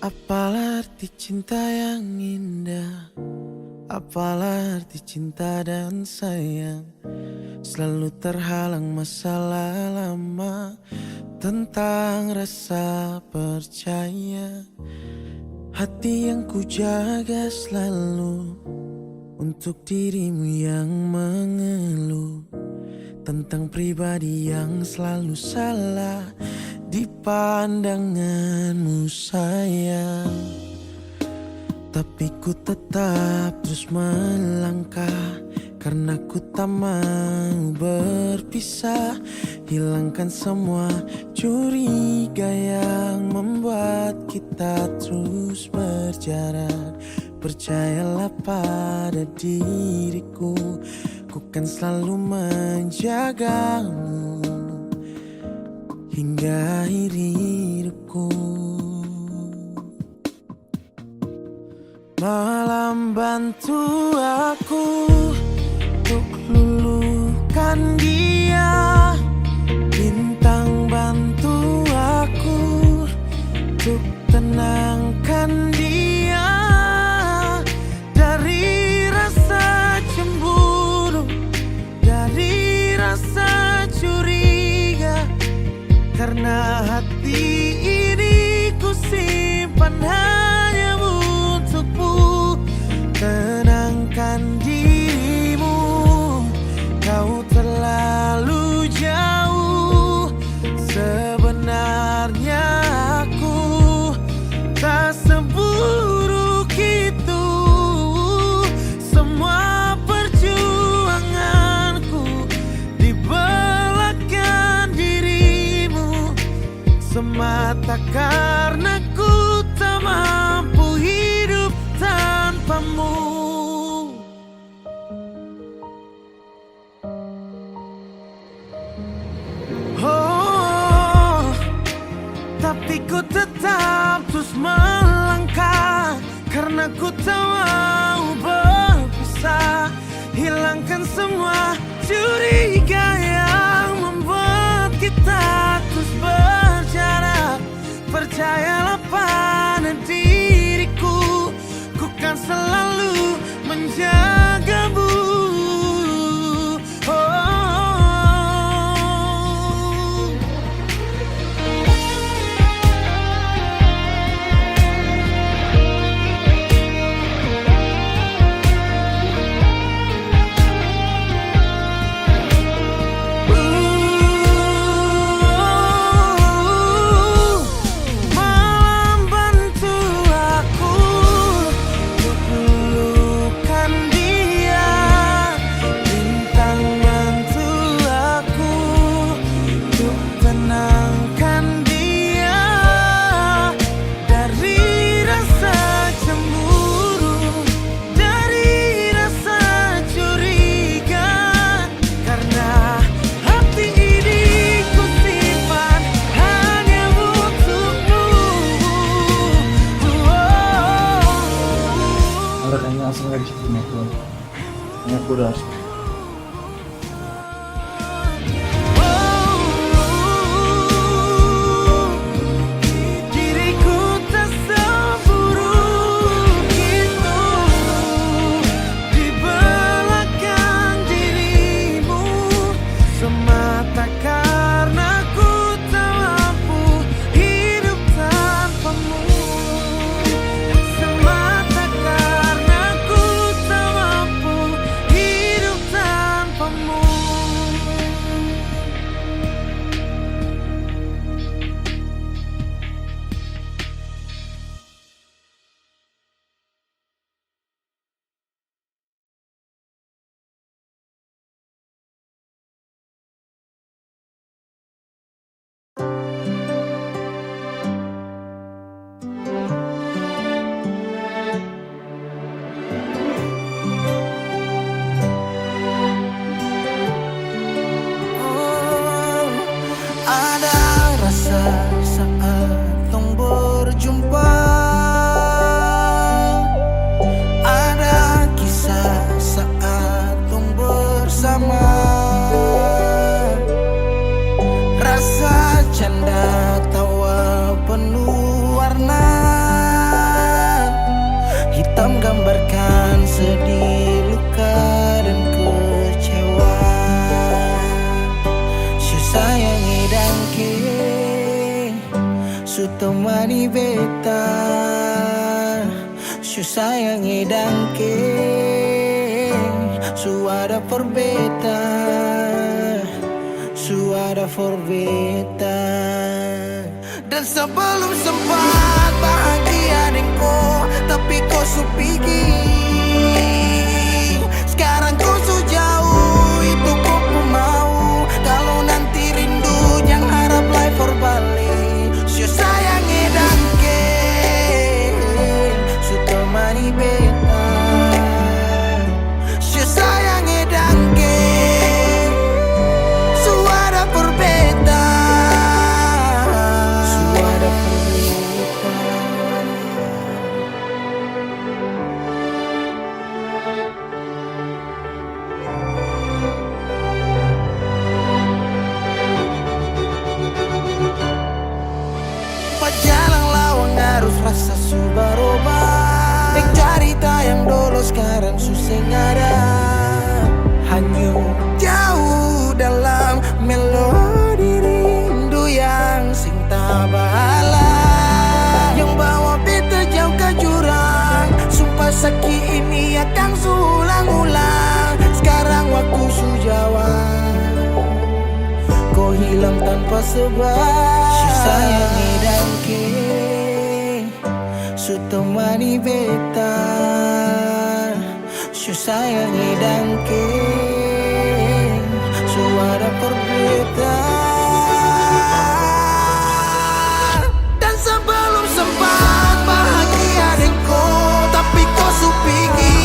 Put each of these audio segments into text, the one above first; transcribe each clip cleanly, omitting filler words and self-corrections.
Apalah arti cinta yang indah, apalah arti cinta dan sayang. Selalu terhalang masalah lama tentang rasa percaya. Hati yang ku jaga selalu untuk dirimu yang mengeluh tentang pribadi yang selalu salah di pandanganmu sayang. Tapi ku tetap terus melangkah karena ku tak mau berpisah. Hilangkan semua curiga yang membuat kita terus berjarak. Percayalah pada diriku, ku kan selalu menjagamu hingga akhir hidupku. Malam bantu aku untuk luluhkan dia, bintang bantu aku untuk tenangkan dia dari rasa cemburu, dari rasa curiga. Karena hati ini ku simpan hanya untukmu. Tenangkan dirimu, kau terlalu jauh. Sebenarnya aku tak seburuk itu. Semua perjuanganku di belakang dirimu semata karena ku tak mampu hidup tanpamu. Oh, tapi ku tetap terus melangkah karena ku tak mau berpisah. Hilangkan semua curiga yang membuat kita terus berjarak. Percayalah pada diriku, ku kan selalu menjagamu. Langsung lagi punya aku udah harus Diriku tak seburuk itu di belakang dirimu semata karena ku tak mampu hidup tanpamu. Semata karena ku tak mampu hidup sayangi dangke suara forbeta dan sebelum sempat bahagia denganku tapi kau supigi sekarang kau so jauh itu kau pun mau kalau nanti rindu jangan harap life for balik so sayangi dangke su temani beta so sayangi dangke suara berbeda suara berbeda Pajalang lawang harus rasa subaroba Dek cerita yang dulu sekarang susah ada hanyut jauh dalam melodi rindu yang sing tak bahala yang bawa beta jauh ke jurang sumpah sakit ini akan ulang-ulang sekarang waktu sujawab kau hilang tanpa sebab si sayangi dangke su temani beta si sayangi dangke suara berbeda dan sebelum sempat bahagia denganku tapi kau supigi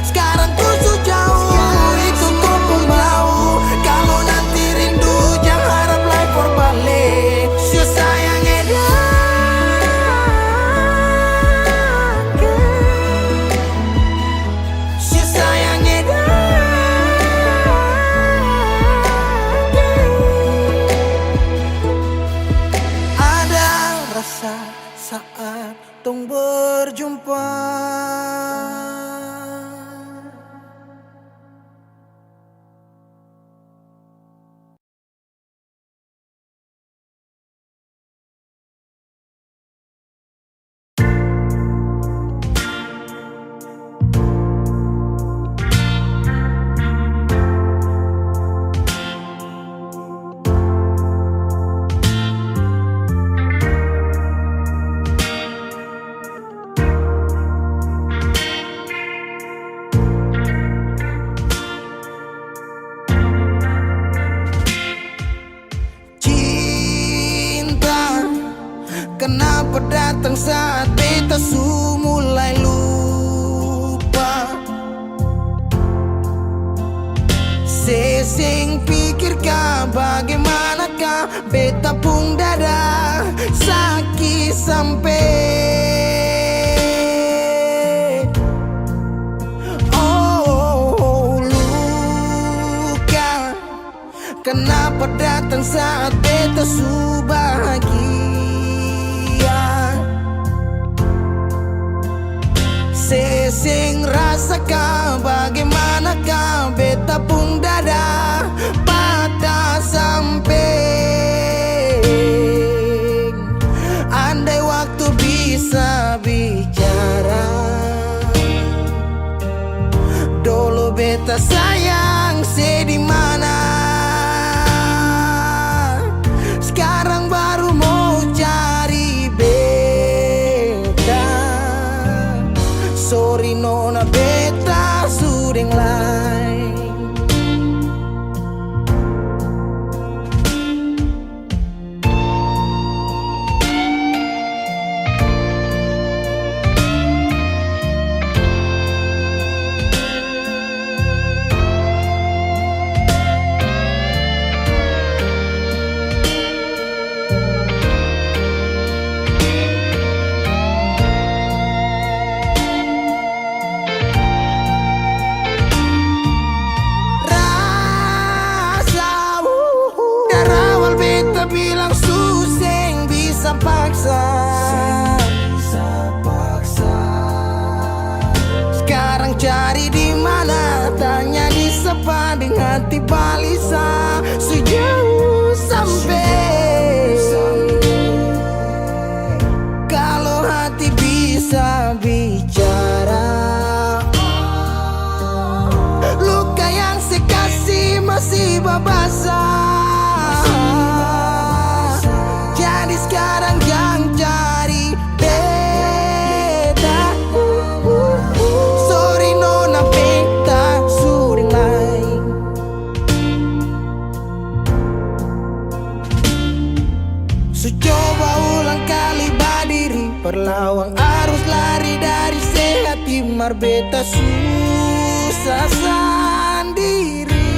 sekarang kau so jauh itu kau pun mau kalau nanti rindu jangan harap life for balik si sayangi dangke si sayangi rasa saat tong berjumpa kenapa datang saat beta su mulai lupa sesing pikirkah bagaimanakah beta pun dada sakit sampai oh luka kenapa datang saat beta su bahagia sesing rasakan bagaimanakah beta pun dada patah sampai andai waktu bisa bicara dulu beta sayang sedih mana sekarang baru mau cari beta sorry nona beta sudeng lain bilang suseng bisa paksa sekarang cari di mana tanya di sepading hati balisa sejauh sampai kalau hati bisa mar beta susah sendiri.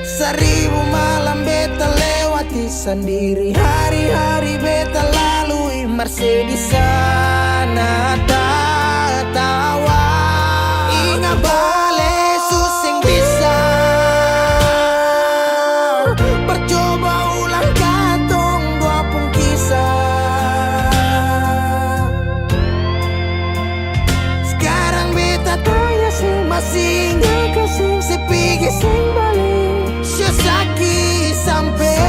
Seribu malam beta lewati sendiri, hari-hari beta lalui mar sedih sana tawa. Ingat bale susing bisa percoba ulang katong dua pun kisah. Sekarang beta tanya sing masih nggak kasih sepigi sing balik sakit sampai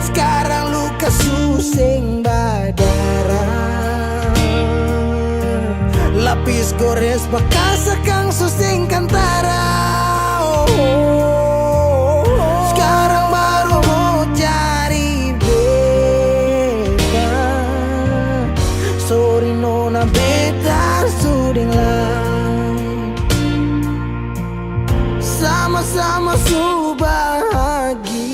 sekarang luka susing berdarah. Lapis gores bekas kang susing kantara. Sekarang baru mau cari beta. Sorry nona beta suding lah. Sama-sama su bahagia.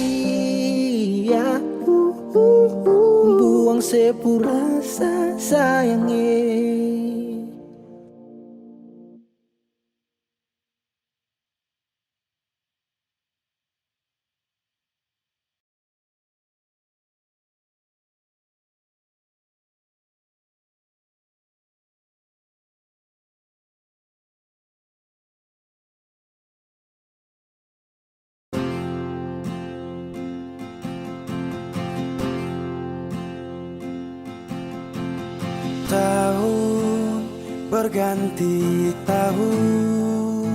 Buang sepurasa sayangnya. Tahun berganti tahun,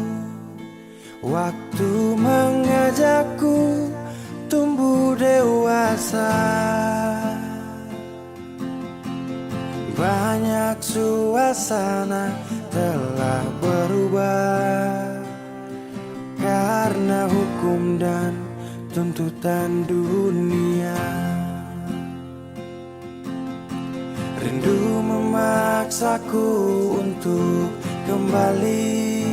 waktu mengajakku tumbuh dewasa. Banyak suasana telah berubah karena hukum dan tuntutan dunia. Rindu memaksaku untuk kembali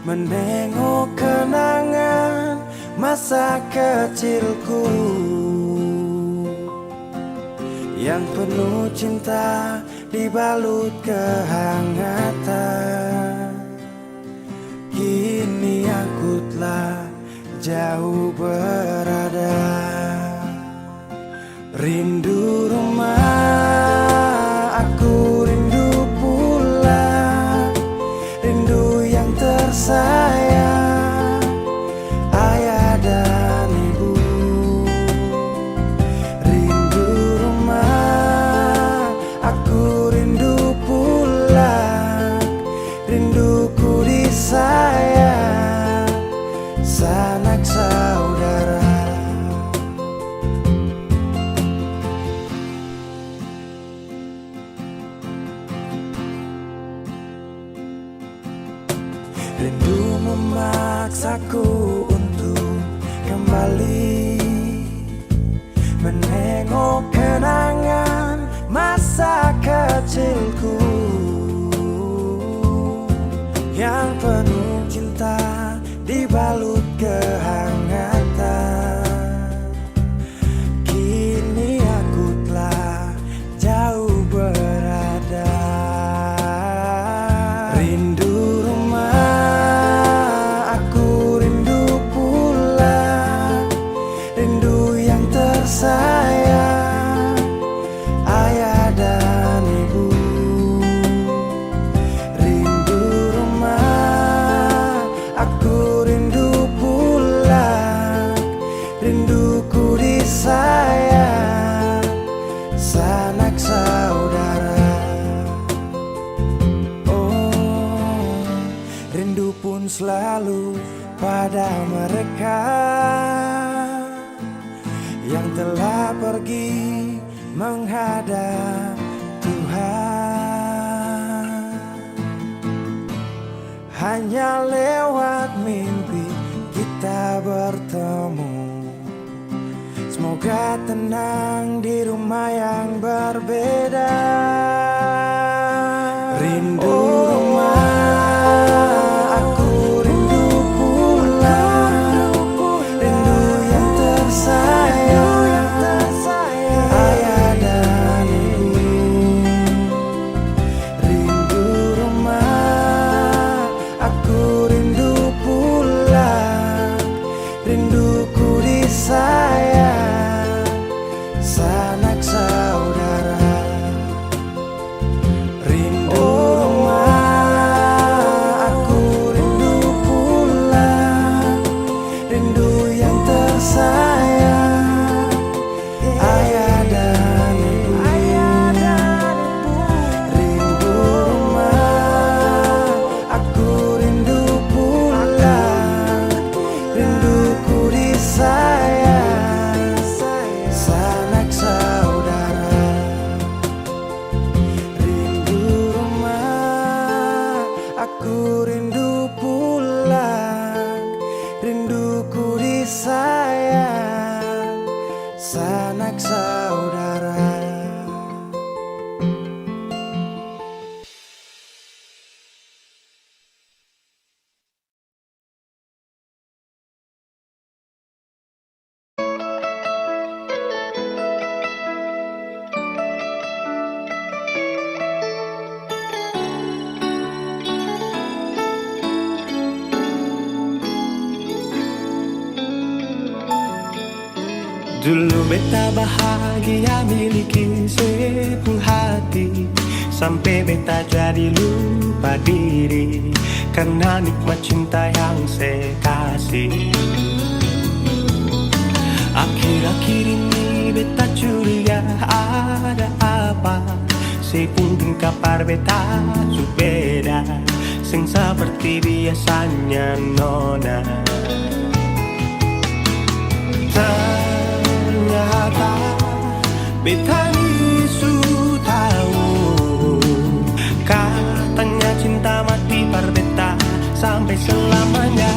menengok kenangan masa kecilku yang penuh cinta dibalut kehangatan. Kini aku telah jauh berada. Rindu rumah, aku rindu pulang, rindu yang tersayang, ayah dan ibu. Rindu rumah, aku rindu pulang, rinduku disayang, sanak saudara. Rindu memaksaku untuk kembali menengok kenangan masa kecilku yang penuh cinta dibalut kehangatan. Kini aku telah jauh berada. Rindu rumah, aku rindu pulang, rindu yang tersayang, ayah dan ibu. Rindu rumah, aku rindu pulang, rinduku disayang, sanak saudara. Rindu pun selalu pada mereka yang telah pergi menghadap Tuhan. Hanya lewat mimpi kita bertemu. Semoga tenang di rumah yang berbeda. Rindu rumah, aku rindu pulang, rindu yang tersayang, ayah dan Dulu beta bahagia miliki sepenuh hati, sampai beta jadi lupa diri karena nikmat cinta yang saya kasih. Akhir-akhir ini beta curiga ada apa, sepungkin kapar beta beda, sing seperti biasanya nona. Ternyata beta ni su tahu, katanya cinta mati par beta sampai selamanya.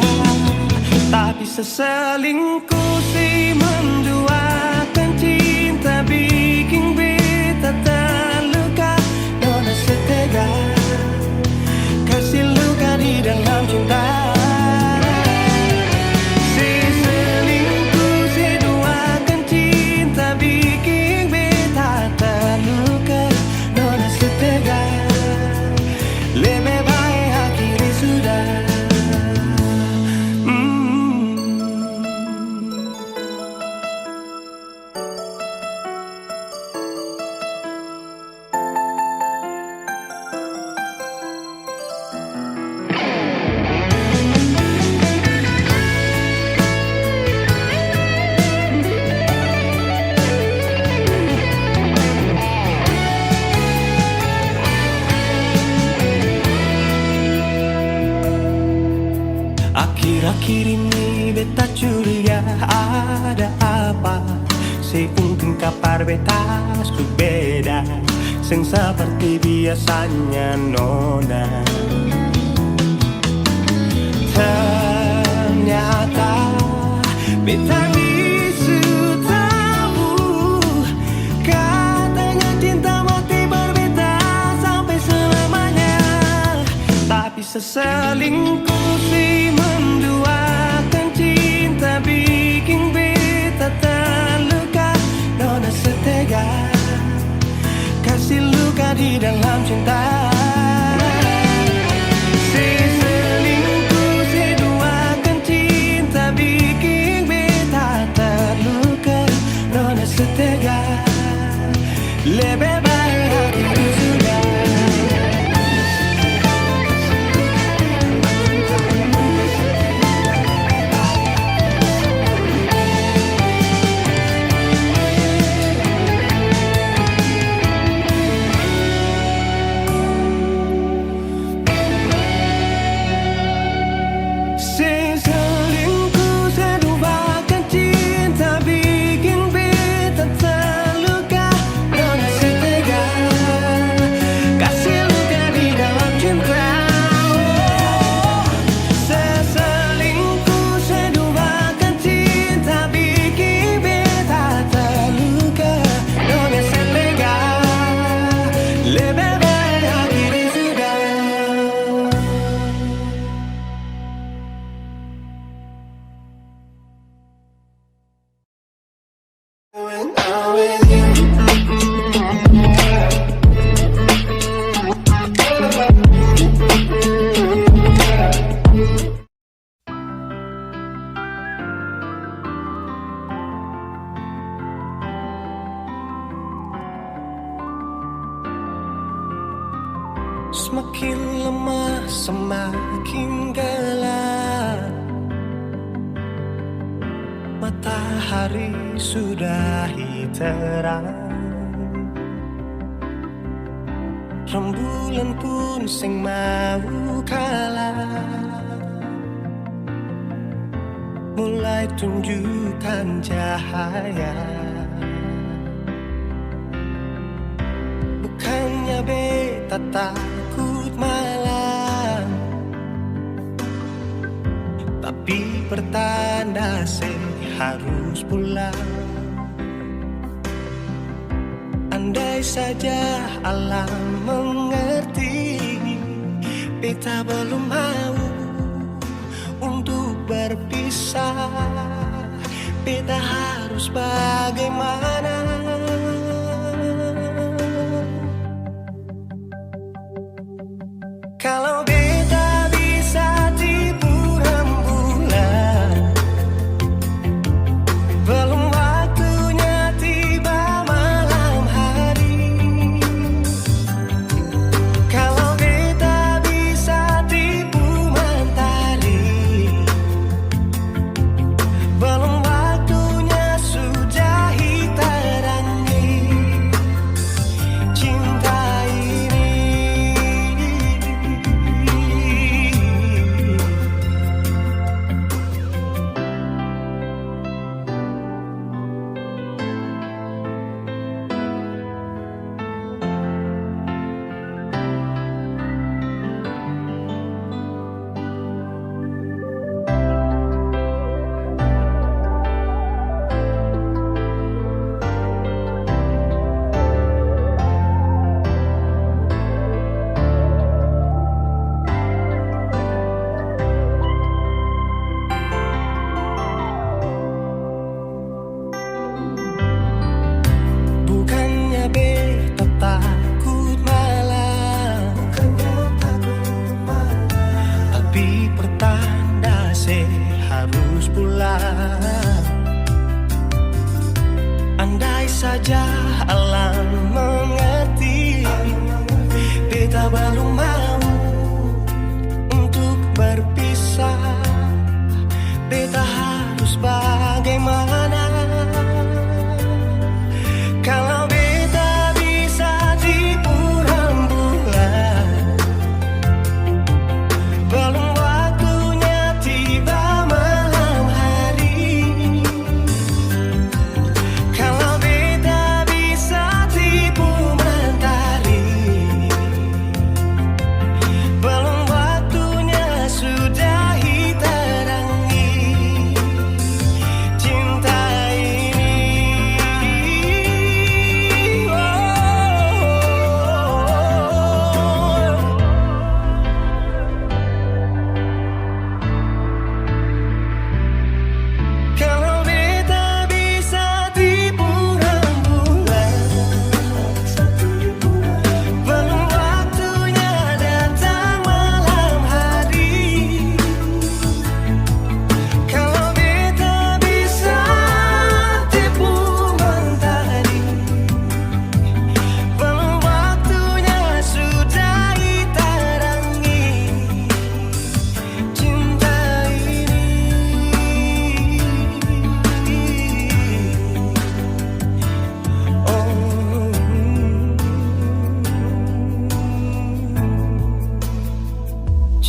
Tapi seselingkuh si menduakan cinta bikin beta terluka. Nona setega kasih luka di dalam cinta. Akhir-akhir ini beta curiga ada apa, sepungkin kapar beta beda, sing seperti biasanya nona. Ternyata beta bisu tahu, katanya cinta mati berbeda sampai selamanya. Tapi seselingkuh si menduakan cinta bikin beta terluka. Nona setega kasih luka di dalam cinta. Seselingkuh si duakan cinta bikin beta terluka. Nona setega lebih baik hati sudah. Semakin lemah, semakin gelap, matahari sudahi terang, rembulan pun sing mau kalah, mulai tunjukkan cahaya. Bukannya beta takut malam, tapi pertanda saya harus pulang. Andai saja alam mengerti, beta belum mau untuk berpisah. Beta harus bagaimana? Kalau beta bisa tipu rembulan, belum waktu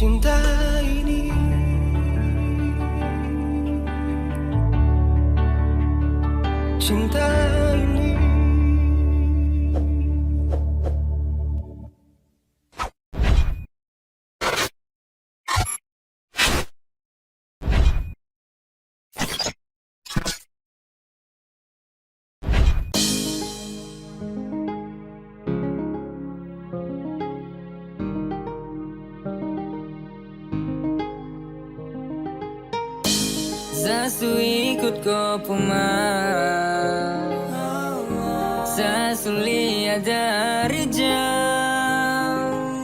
cinta ini. Cinta ini. Zasu ikut kau pemar, Zasu lihat dari jauh.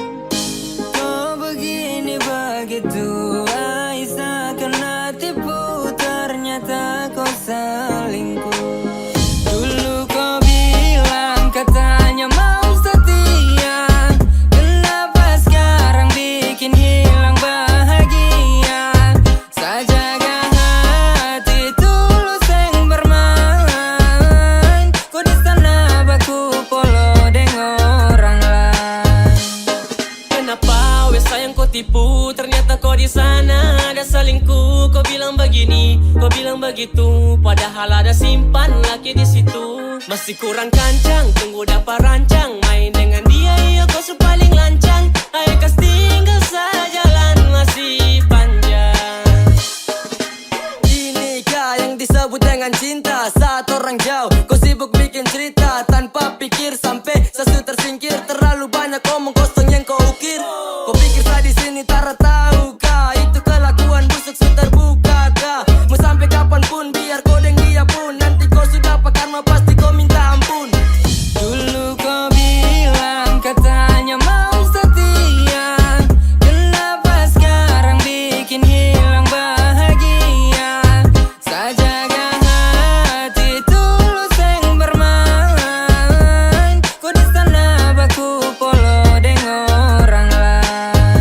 Kau begini begitu, Aisyah kena tipu, ternyata kau selingkuh. Dulu kau bilang katanya mau setia, kenapa sekarang bikin hilang bahagia? Saja tipu, ternyata kau di sana ada selingkuh. Kau bilang begini, kau bilang begitu, padahal ada simpan laki di situ. Masih kurang kancang, tunggu dapat rancang, main dengan dia, iya kau paling lancang. Ayo kas tinggal saja, jalan masih panjang. Inikah yang disebut dengan cinta? Saat orang jauh, kau sibuk bikin cerita tanpa pikir sampai sesu tersingkir. Terlalu banyak omong kosong yang kau ukir. Kau pikir saya di sini tak tahu kah? Itu kelakuan busuk sudah terbuka kah? Mau sampai kapanpun biar kau deng dia pun, nanti kau sudah karma pasti kau minta ampun. Dulu kau bilang katanya mau setia, kenapa sekarang bikin hilang bahagia? Sajaga hati tulus yang bermain, kau di sana baku polo dengan orang lain.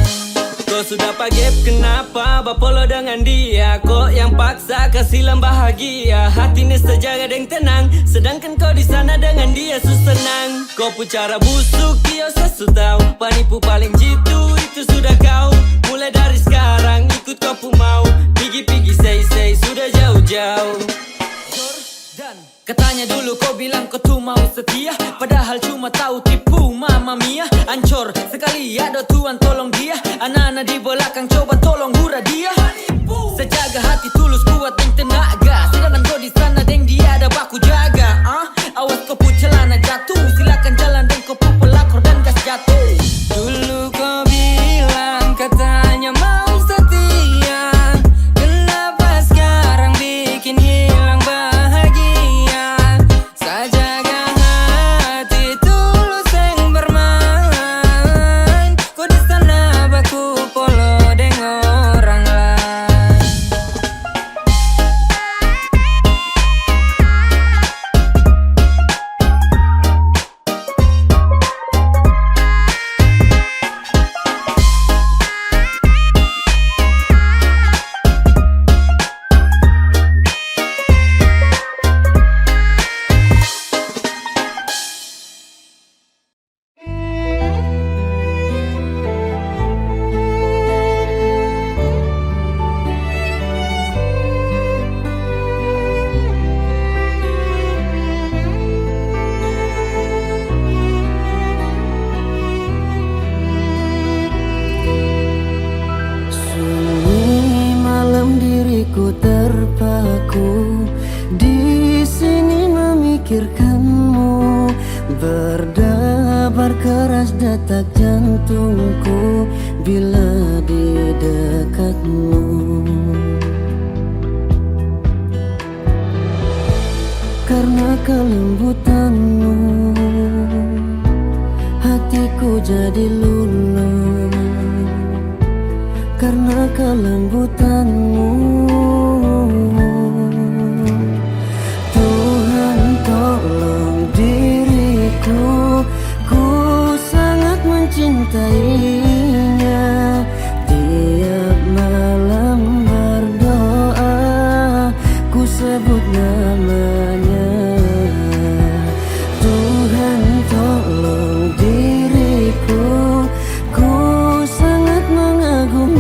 Kau sudah pagep kenapa bapolo dengan dia? Kok yang paksa kasilam bahagia? Hati ini sejaga dan tenang, sedangkan kau di sana dengan dia senang. Kau pun cara busuk dia sesu tahu, penipu paling jitu itu sudah kau. Mulai dari sekarang ikut kau pun mau, pigi-pigi say sudah jauh-jauh. Katanya dulu kau bilang kau tuh mau setia, padahal cuma tahu tipu mama mia. Ancor sekali ada Tuhan tolong dia, anak-anak di belakang coba tolong hura dia. Sejaga hati tulus kuat dan tenaga, sedangkan kau di sana deng dia ada baku jaga. Awas kau pu celana jatuh, silakan jalan dan kau pu pelakor dan gas jatuh. Dulu kau bilang katanya mau setia, kenapa sekarang bikin hilang bahagia? Sajaga hati tulus yang bermain, kau di sana baku polo dengan orang lain. Sunyi malam diriku terpaku di sini memikirkanmu, berdebar keras detak jantungku bila di dekatmu. Karena kelembutanmu, hatiku jadi luluh. Karena kelembutanmu, Tuhan tolong diriku. Ku sangat mencintainya. Tiap malam berdoa, ku sebut namanya. Tuhan tolong diriku. Ku sangat mengagumi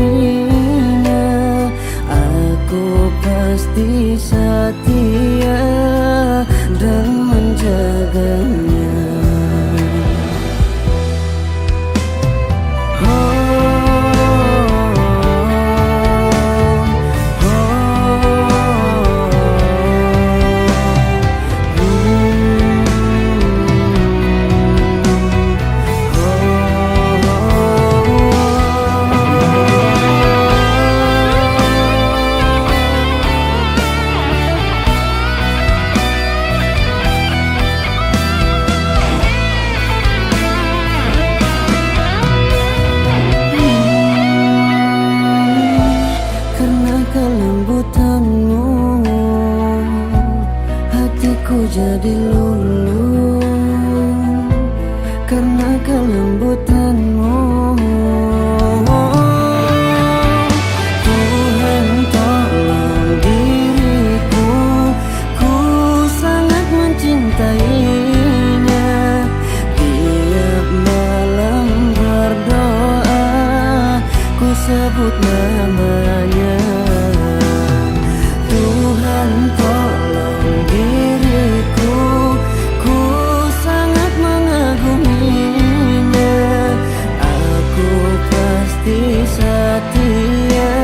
karena kelembutanmu. Tuhan tolong diriku, ku sangat mencintainya. Tiap malam berdoa, ku sebut namanya. Tuhan tolong diriku, ku sangat mengaguminya. Aku pasti setia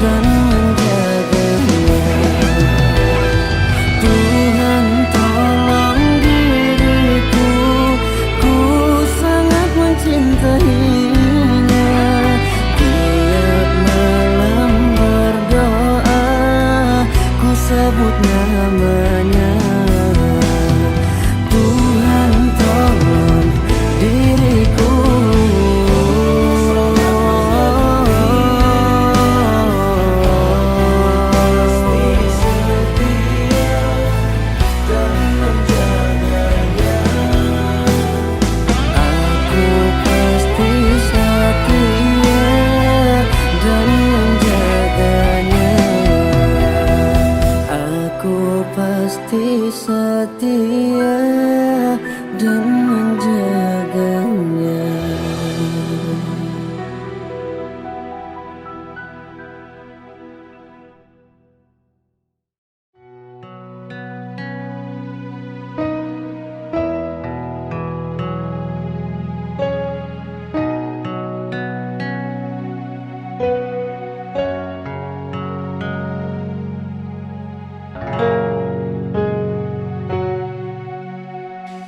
dan menjaganya. Tuhan tolong diriku, ku sangat mencintainya. Tiap malam berdoa, ku sebut namanya. Tuhan tolong diriku. Aku pasti setia dan menjaganya. Aku pasti setia dan menjaganya.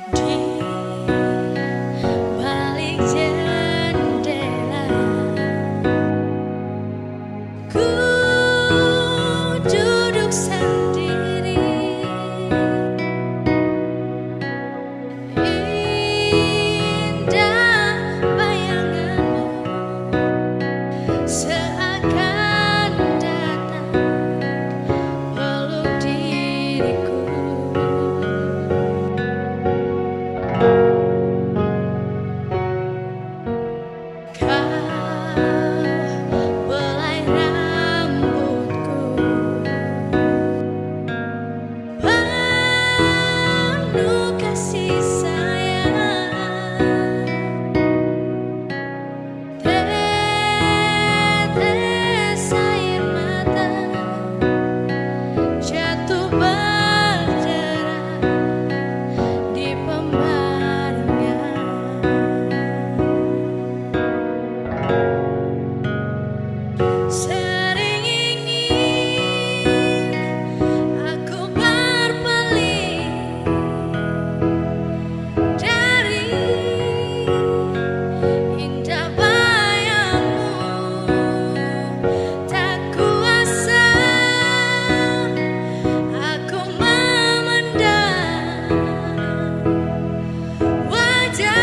Di balik jendela, ku duduk sendiri. Indah bayanganmu seakan datang peluk diriku. Kau belai rambutku, penuh kasih sayang. Tetes air mata jatuh berderai di pembaringan. Sering ingin aku berpaling dari indah bayangmu. Tak kuasa aku memandang wajah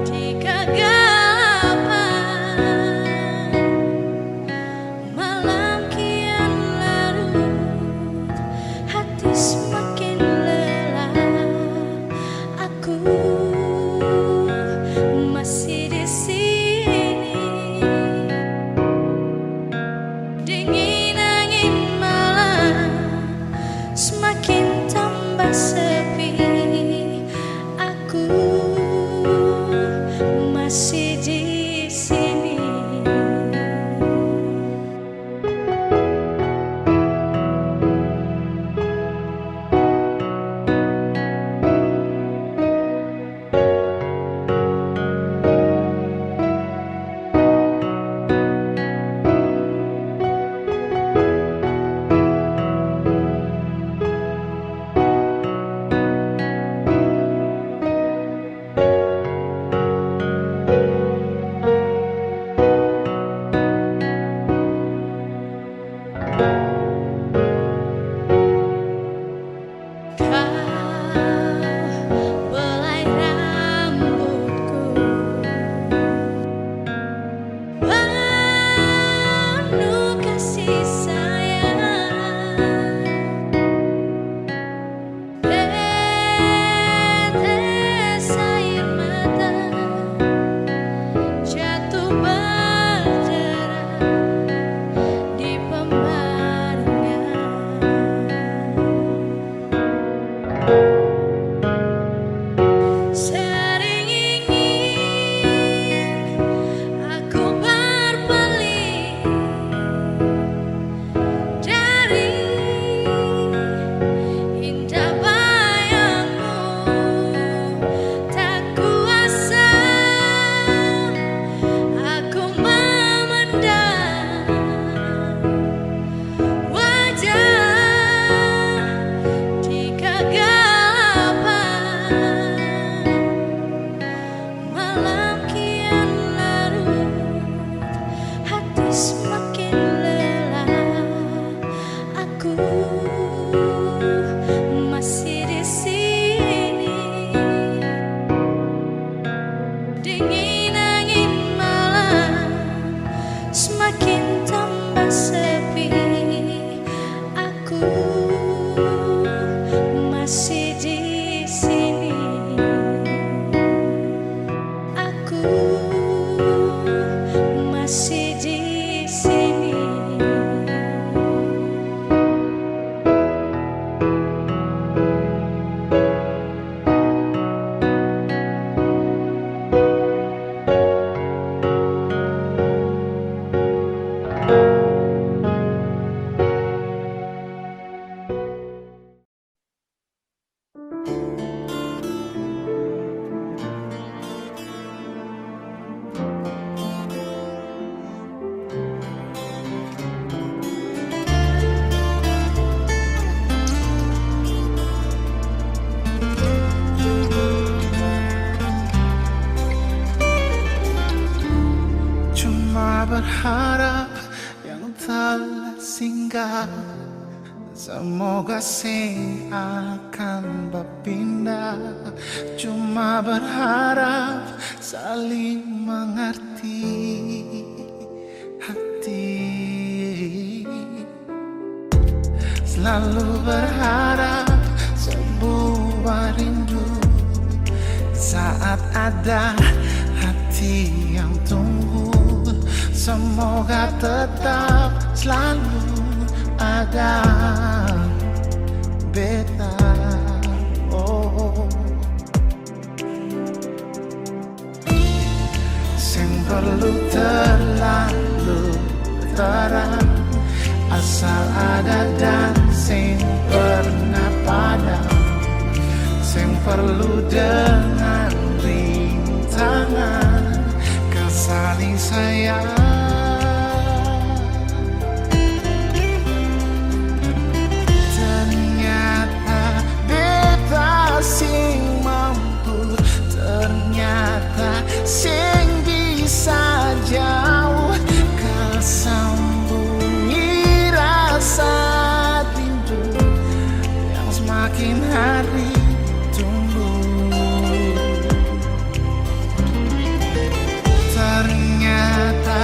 di kegelapan. Malam kian larut, hati semakin lelah. Aku masih di sini. Dingin angin malam semakin tambah sepi. Aku masih di sini. Cuma berharap yang telah singgah, semoga sing akan berpindah. Cuma berharap saling mengerti hati. Selalu berharap sebuah rindu saat ada hati yang tunggu. Semoga tetap selalu ada beta. Oh, sing perlu terlalu terang, asal ada dan sing pernah padam. Sing perlu dengan rintangan kesaling sayang. Ternyata beta sing mampu, ternyata sing bisa jauh kesambungi rasa rindu yang semakin hari ternyata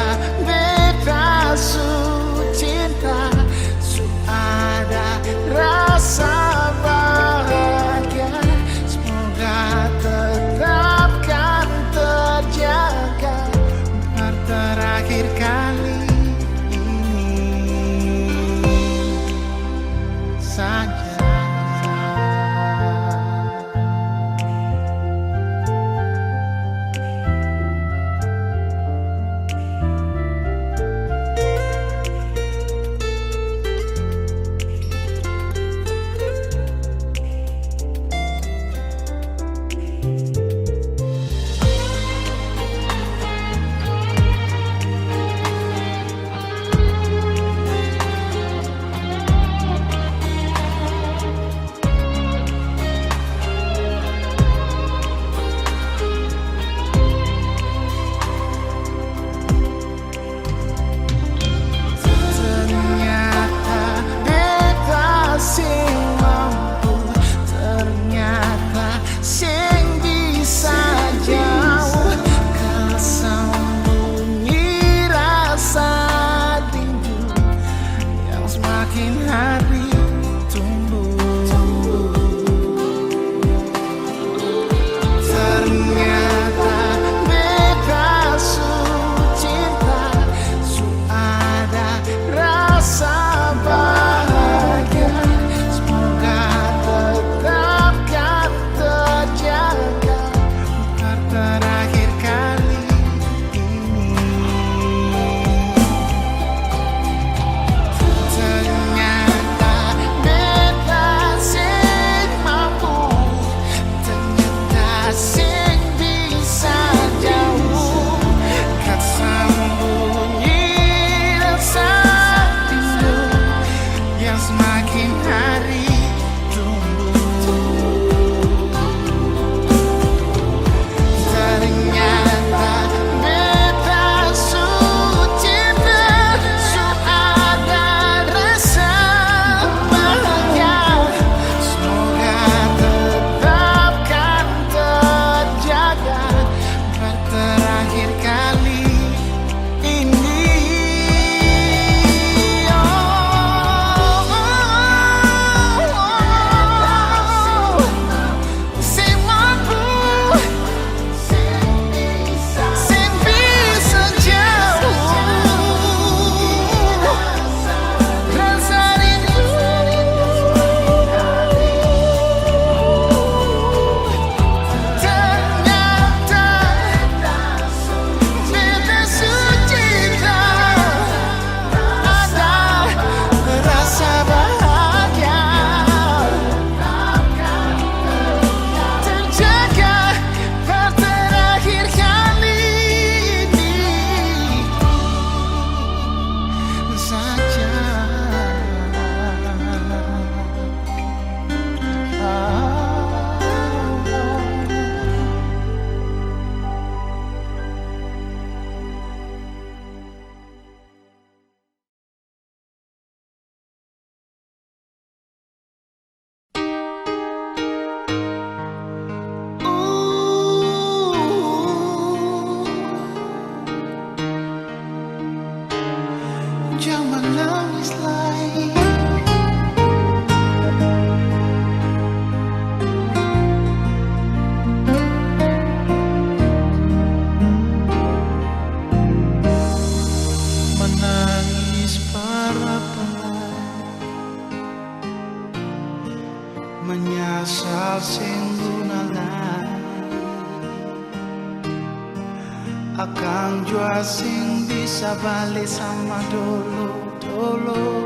Akang jua sing bisa balik sama dulu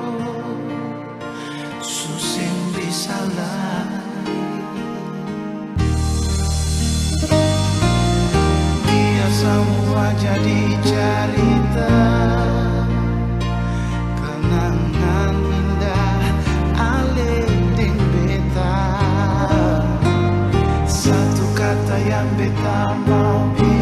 Susing bisa lari Biar semua jadi cerita Kenangan indah alih ding beta Satu kata yang beta mau bilang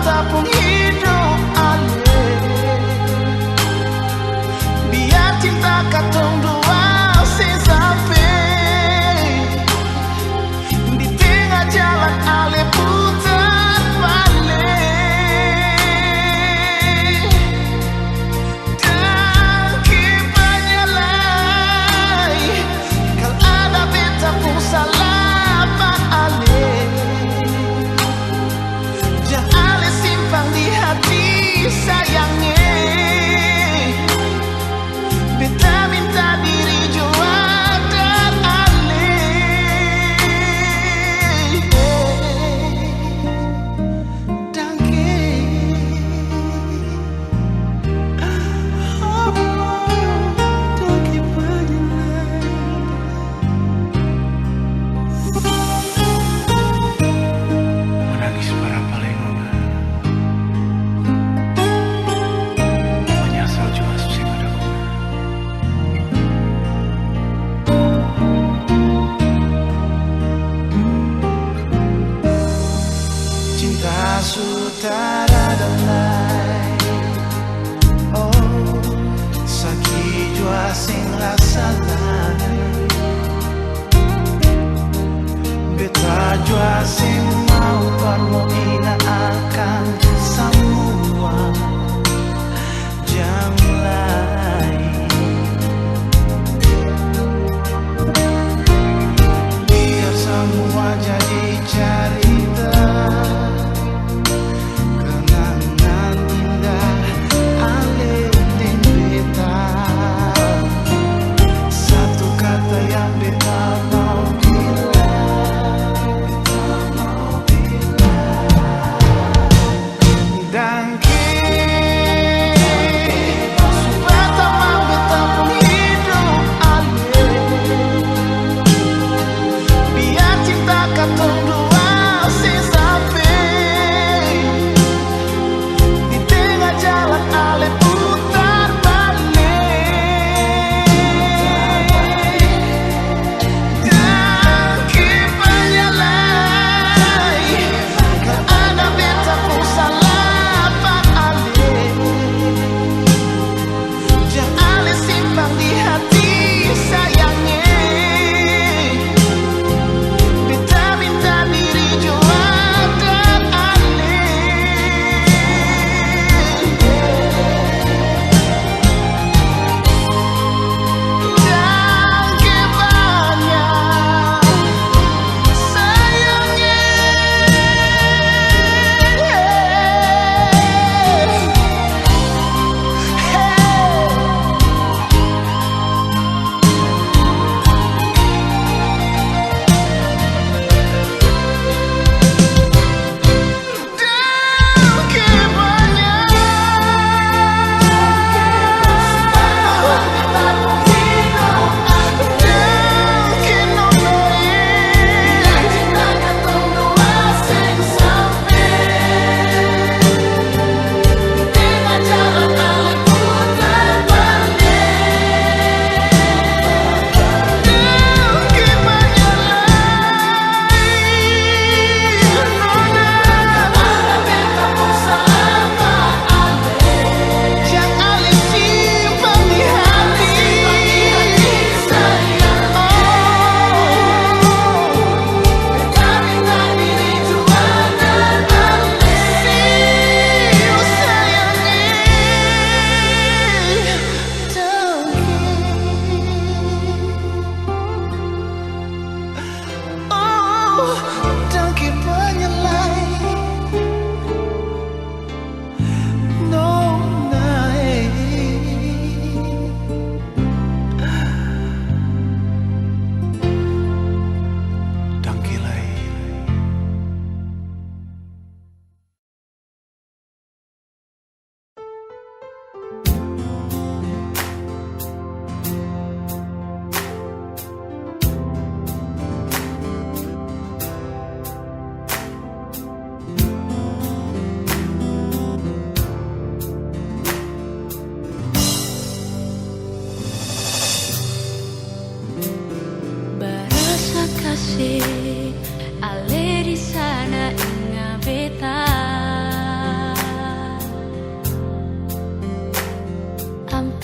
Tapung hidup alih Biar cinta katong dua sampai di tengah jalan alih putar balik Dan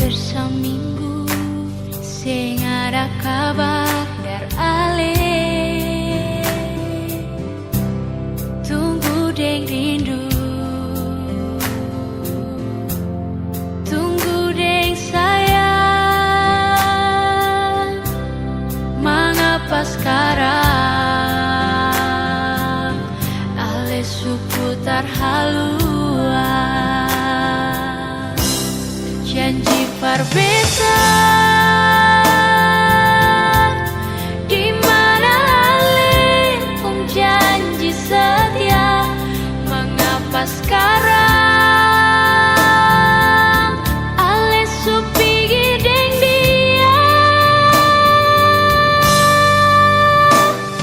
hampir seminggu sing ada kabar dari Ale. Tunggu deng rindu, tunggu deng sayang. Mengapa sekarang Ale seputar haluan janji berbeda. Di mana Ale pun janji setia. Mengapa sekarang Ale supigi deng dia.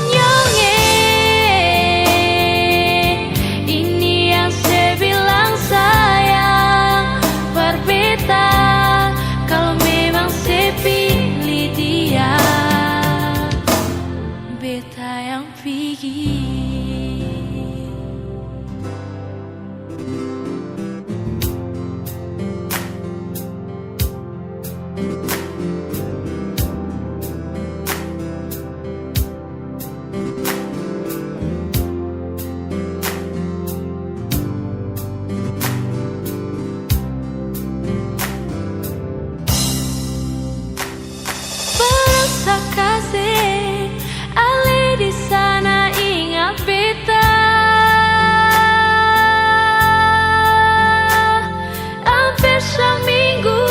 Nyonge, ini yang saya bilang sayang. Berbeda kalau memang saya pilih dia. Beta yang pergi. Berasa kasih Ale di sana ingat beta. Hampir seminggu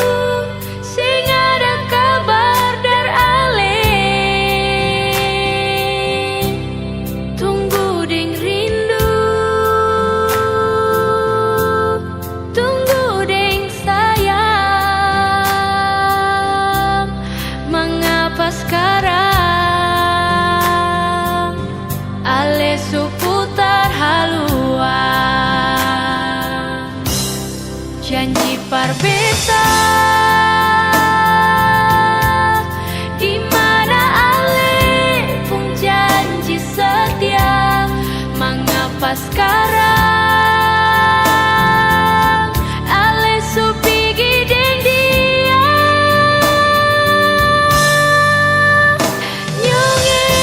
sing ada kabar dari Ale. Tunggu deng rindu, tunggu deng sayang. Mengapa sekarang Ale seputar haluan janji berbeda. Di mana Ale pun janji setia. Mengapa sekarang Ale supigi deng dia. Nyonge,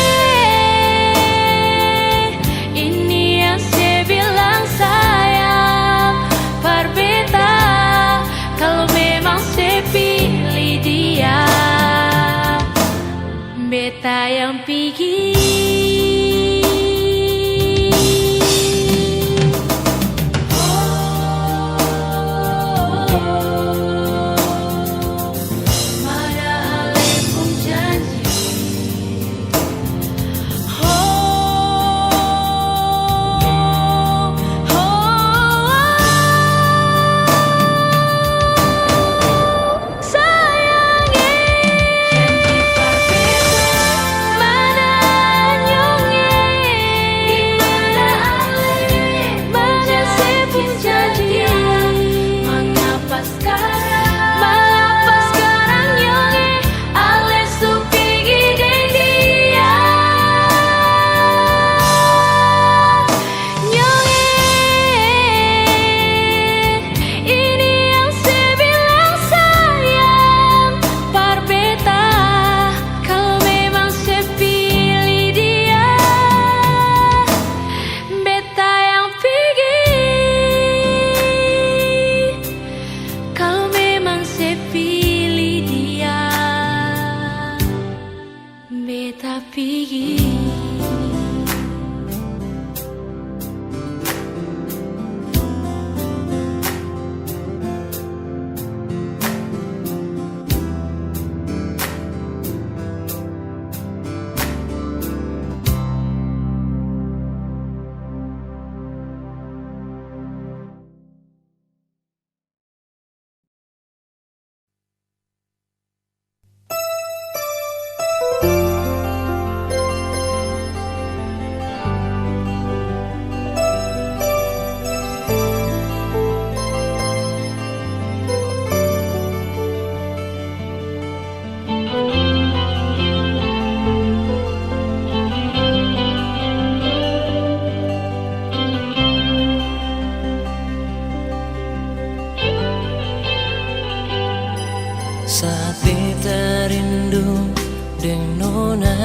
ini yang saya bilang sayang. Berbeda kalau memang saya pilih dia. Beta yang pergi. Mana Ale pun janji. Sayangnya janji berbeda. Mana nyonge, di mana Ale, mana saya pun janji. Mengapa sekarang nyonge Ale supigi deng dia. Nyonge, ini yang saya bilang sayang. Berbeda kalau memang saya pilih dia. Beta yang pergi kalau memang saya pilih dia. Beta pergi. saat beta rindu dengan nona.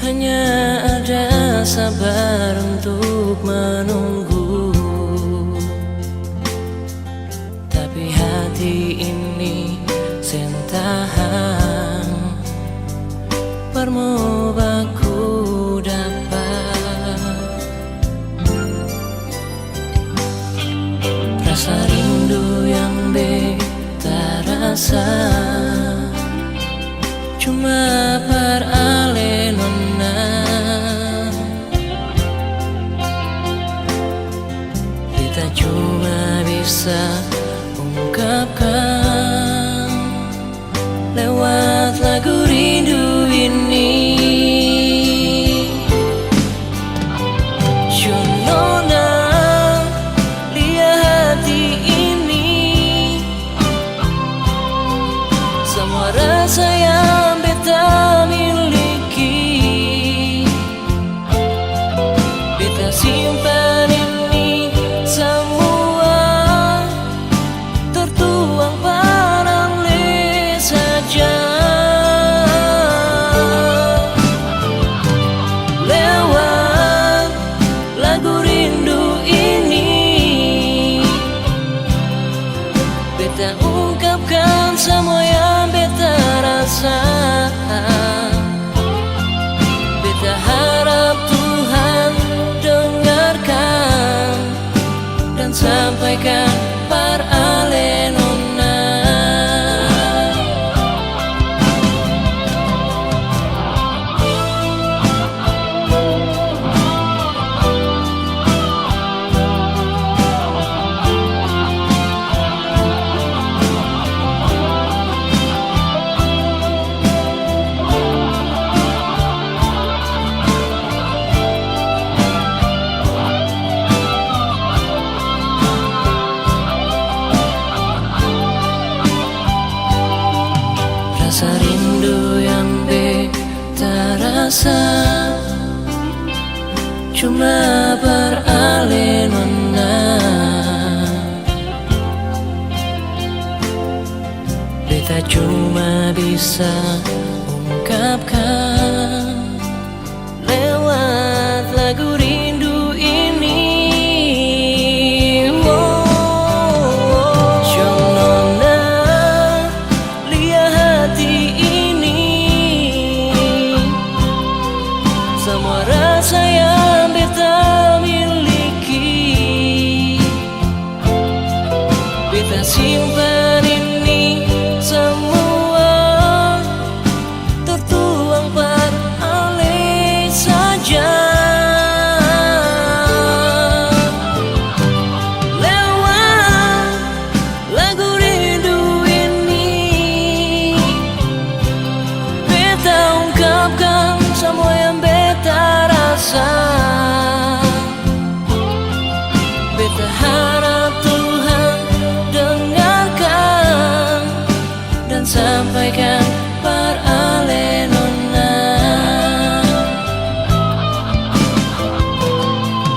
Hanya ada sabar untuk menunggu, tapi hati ini sen tahan permu baku dapat. Rasa rindu yang beta rasa cuma perale nona. Kita cuma bisa ungkapkan lewat lagu rindu ini. Nona, lihat hati ini, semua rasa yang beta miliki, beta simpan ini semua tertuang paralel saja. Lewat lagu rindu ini, beta ungkapkan semua yang beta rasa. Beta harap Tuhan dengarkan dan sampaikan parale nona. Rasa rindu yang beta rasa cuma beralih nona. Beta cuma bisa ungkapkan lewat lagu rindu ini. Semua rasa yang beta miliki, beta simpan ini semua tertuang paralel saja. Lewat lagu rindu ini, beta ungkapkan semua yang beta rasa. Beta harap Tuhan dengarkan dan sampaikan parale nona.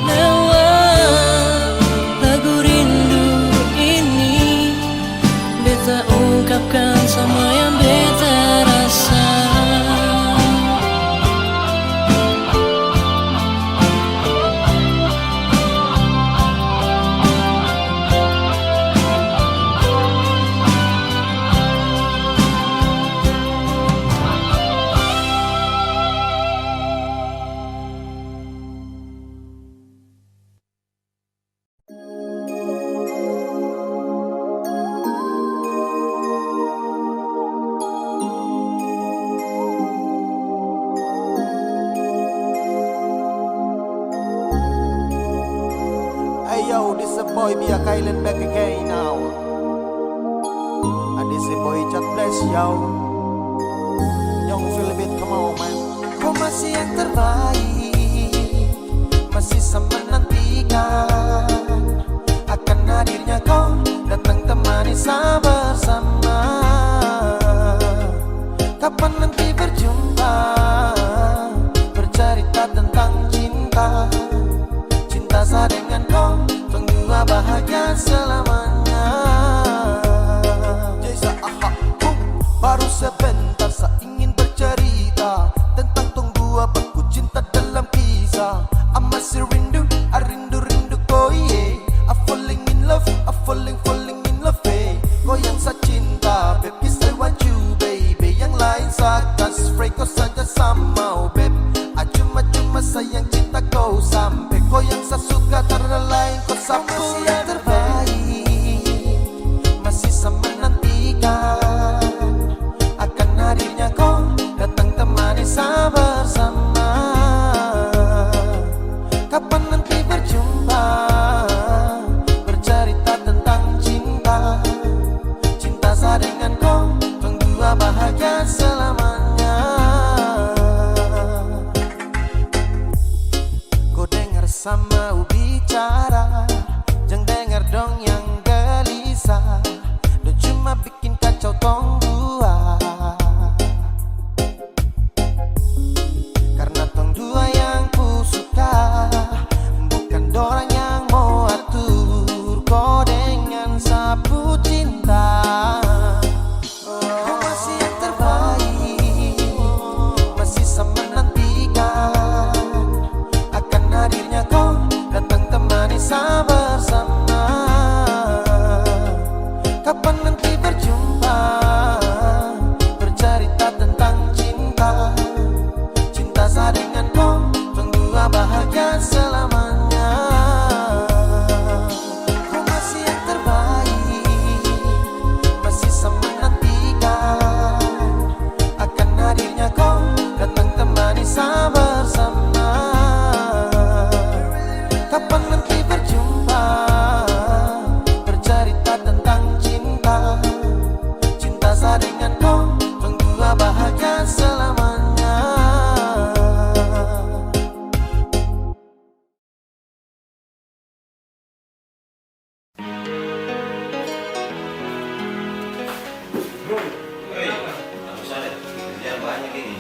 Lewat lagu rindu ini, beta ungkapkan semua yang beta rasa. Hey yo, this a boy Bia Kylan back again now. And this a boy Chat Bless yo. Young Philibit, come on man. Kau masih yang terbaik, masih sama menantikan akan hadirnya kau datang temani saya bersama. Kapan nanti berjumpa, bercerita tentang cinta. Cinta saya dengan kau, tunggu bahagia selamanya. aku cinta. Kau masih yang terbaik, masih sama menantikan akan hadirnya kau datang temani saya bersama. Kapan nanti berjumpa, bercerita tentang cinta. Cinta saya dengan kau, tunggu bahagia selamanya. Kau masih yang terbaik, masih sama menantikan akan hadirnya kau datang temani saya bersama. Kapan nanti berjumpa, bercerita tentang cinta. Cinta saya dengan kau, tunggu bahagia selamanya. Kerjaan banyak ini.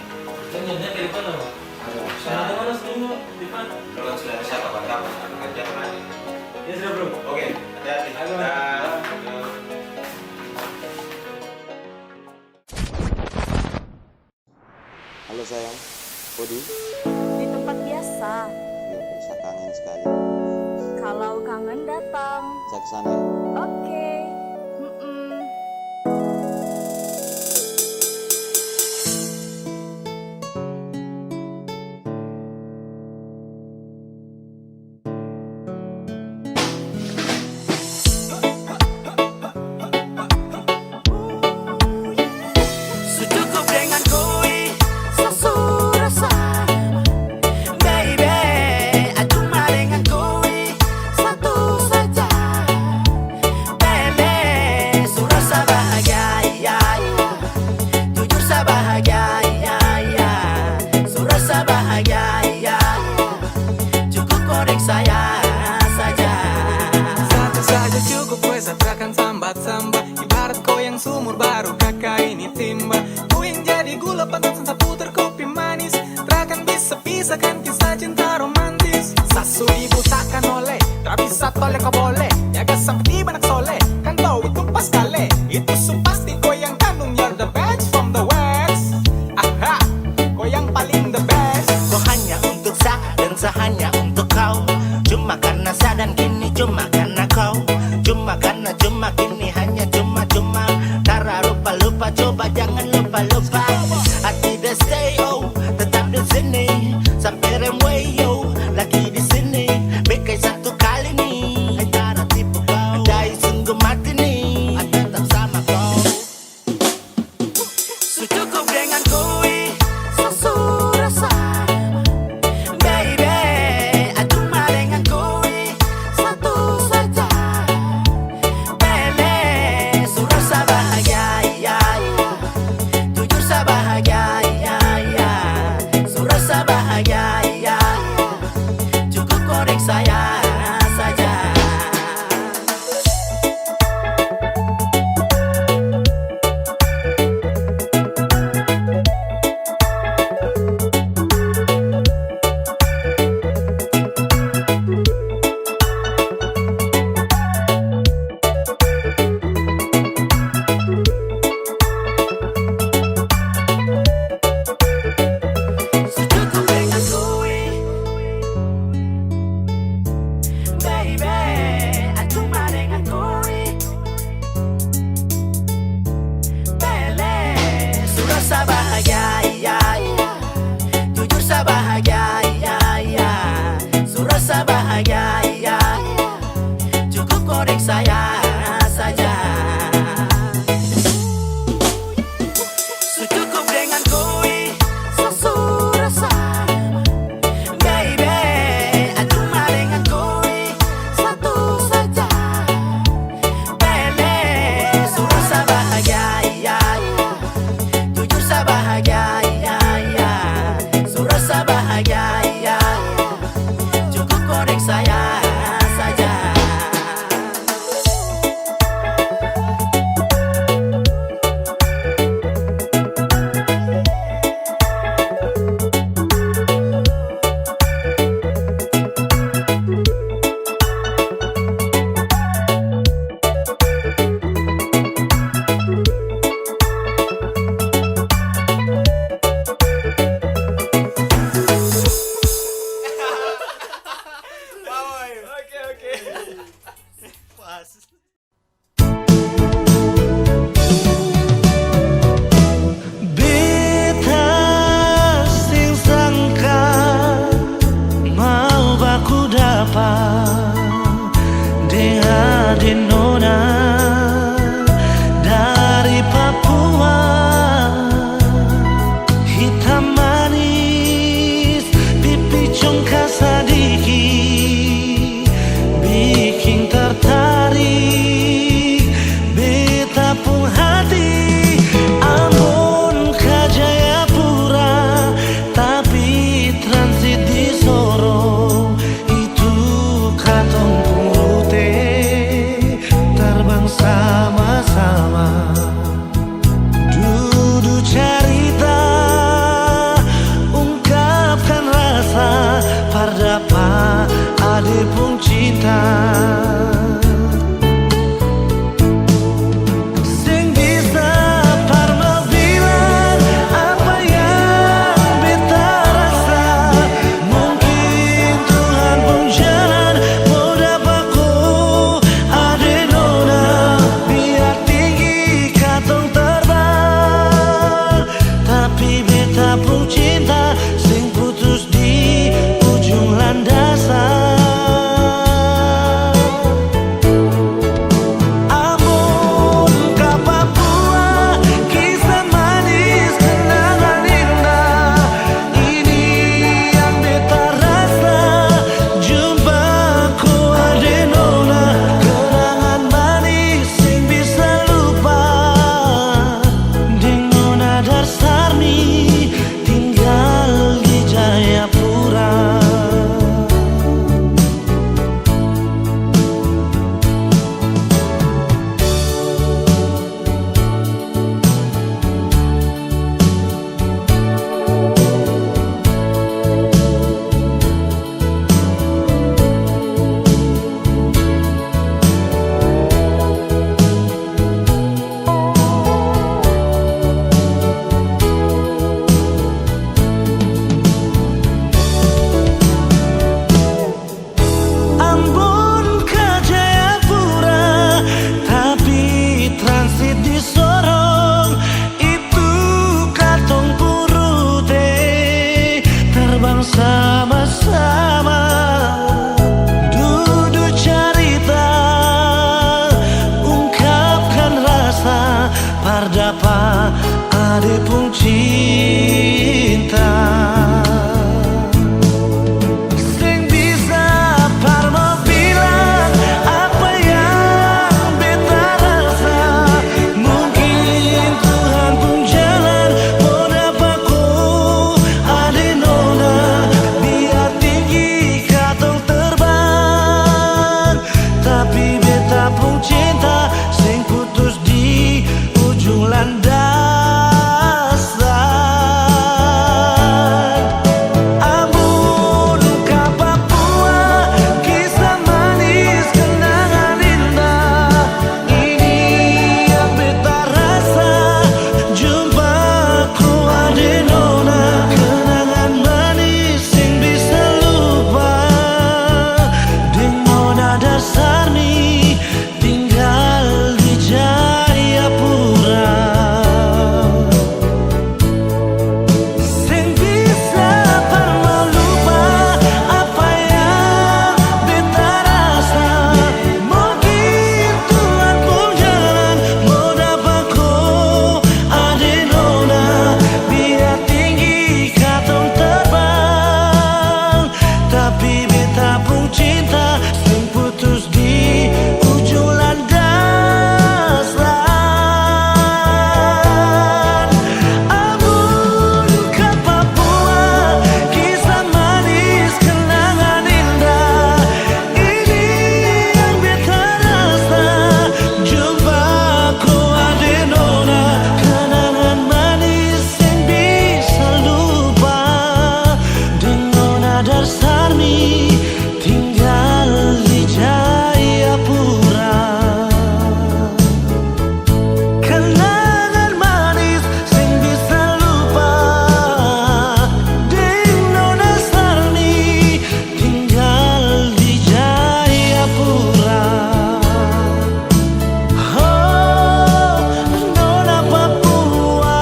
Kerjanya dari mana, Pak? Ada mana sebelumnya? Di mana? Lo kan sudah bisa kapan-kapan kerja lagi. Ya sudah, Bro. Oke, hati-hati. Ayo. Halo sayang, Kodi? Di tempat biasa. Ya, saya kangen sekali. Kalau kangen datang. Saya kesana ya. Oke. Secukup dengan koi sesurasa, baby. Cuma dengan koi satu saja, baby. Surasa bahagia, ya, ya. Jujur sa bahagia, ya, ya. Surasa bahagia, ya, ya. Cukup korek saya saja. Satu saja cukup, gue takkan sambat-sambat. Ibarat kau yang sumur baru kakak ini timba. Ku yang jadi gula panas dan putar kopi manis. Takkan bisa pisahkan kisah cinta romantis. Sasu ibu takkan oleh, tak bisa toleh kau boleh. Jaga sampai tiba nak soleh, kan tahu itu pas kali. Itu pasti kau yang kandung, you're the best from the west. Aha, kau yang paling the best. Kau hanya untuk saya dan saya hanya untuk kau. Cuma karena saya dan kini cuma karena kau. Cuma kini hanya cuma. Tara lupa coba jangan lupa. Hati dah stay oh, tetap di sini. Sampai remway yo, lagi di sini. Bekai satu kali nih, tara tipu kau. Dari ade pun cinta sing bisa parmo bilang apa yang beta rasa. Mungkin Tuhan pun jalan mau dapat ku ade nona, biar tinggi katong terbang. Tapi beta pun cinta sing putus di ujung landasan. Amun ka Papua, kisah manis kenangan indah. Ini yang beta rasa, jumpaku ade nona. Kenangan manis sing bisa lupa, deng nona dasar ni tinggal di Jayapura. Sing bisa parmo lupa apa yang beta rasa. Mungkin Tuhan pun jalan mau dapat ku ade nona, biar tinggi katong terbang. Tapi beta pun cinta sing putus di ujung landasan. Amun ka Papua, kisah manis kenangan indah. Ini yang beta rasa, jumpaku ade nona. Kenangan manis yang bisa lupa, deng nona dasar ni tinggal di Jayapura. Kenangan manis sing bisa lupa, deng nona dasar ni tinggal di Jayapura. Oh, nona Papua,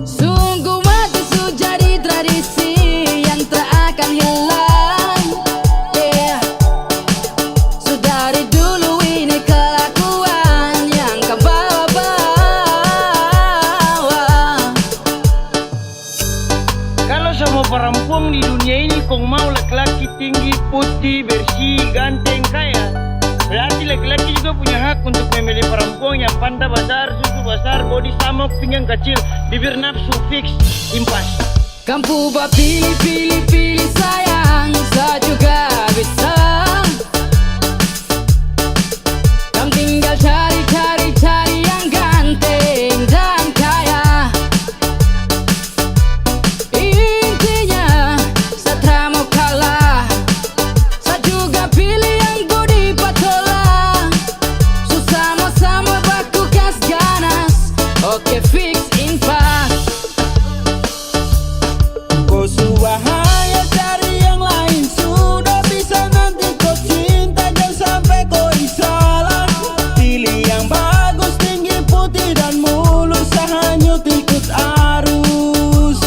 Sungguh mati jadi tradisi yang tak akan hilang. Yeah. Sudah dari dulu ini kelakuan yang kau bawa-bawa. Kalau semua perempuan di dunia ini kong mau laki-laki tinggi, putih, bersih, ganteng, kaya, berarti laki-laki juga punya hak untuk memilih perempuan yang pandai besar, susu besar, body samok, pinggang kecil, bibir nafsu fix, impas. Kamu buat pilih-pilih sayang, saya juga bisa. Kamu tinggal cari yang ganteng dan kaya. Intinya saya mau kalah, saya juga pilih yang body patola. Susah sama baku kas ganas, oke fix impas. Kau subahaya cari yang lain, sudah bisa nanti kau cinta, jangan sampai kau salah. Pilih yang bagus, tinggi, putih dan mulus, hanyut ikut arus.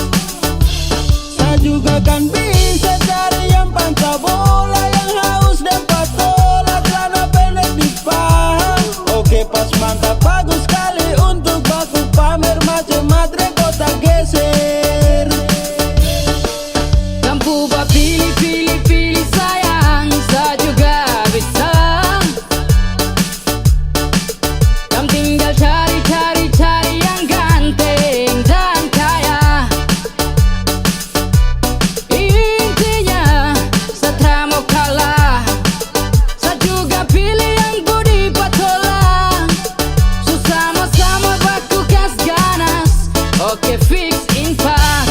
Saya juga kan bisa cari yang panca bola, yang haus dan patola, celana pendek di paha. Oke pas mantap bagus sekali untuk baku pamer, macam matre kota geser. Kamu buat pilih-pilih sayang, saya juga bisa. Kamu tinggal cari yang ganteng dan kaya. Intinya saya mau kalah, saya juga pilih yang body patola. Susah sama baku kas ganas, oke fix impas.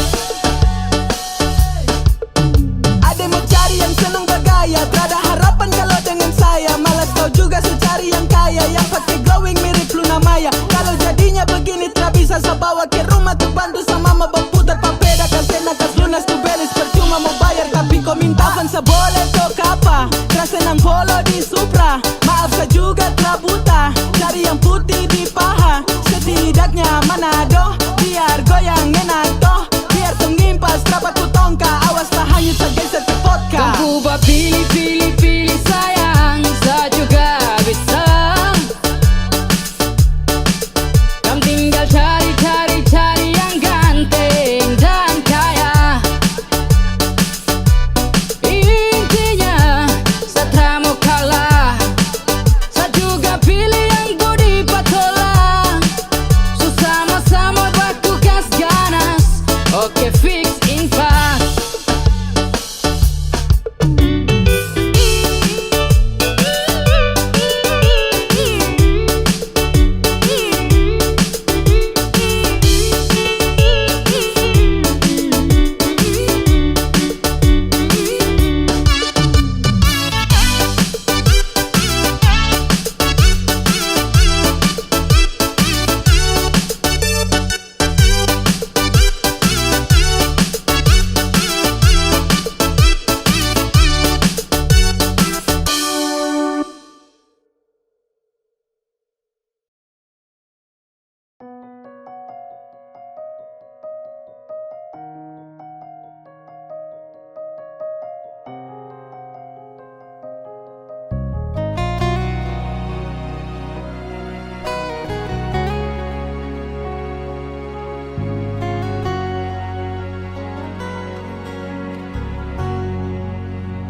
Ada mau cari yang seneng bergaya, terada harapan kalau dengan saya. Malas kau juga secari yang kaya, yang pakai glowing mirip Luna Maya. Kalau jadinya begini tak bisa saya bawa ke rumah tuh bantu sama mama berputar papeda. Kasena kas lunas tuh beres, percuma mau bayar tapi kau minta fans boleh toh kapan. senang polo di Supra. Maaf saya juga telah buta, cari yang putih di paha. Setidaknya Manado, biar goyang enak toh. Biar tengimpas rapat ku tongka, awas tak hanyut segeser ke vodka. Kan ku buat pilih, pilih, pilih sayang, saya juga bisa. Kamu tinggal cari, cari, cari yang ganteng dan kaya. Intinya saya tak mau kalah, saya juga pilih yang body patola. So sama-sama baku gas ganas, oke fix impas.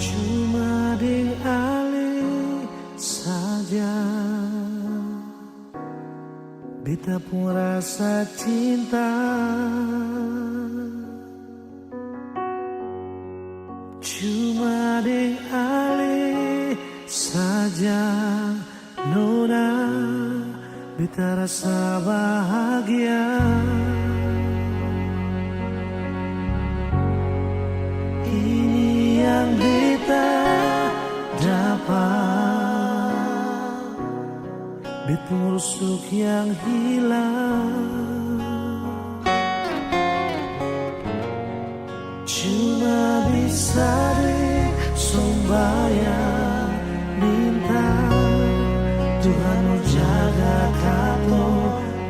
Cuma dialih saja beta pun rasa cinta. Cuma dialih saja nona, beta rasa bahagia. Ini yang beta dapat, beta rusuk yang hilang. Cuma bisa disombayang, minta Tuhan mau jaga kamu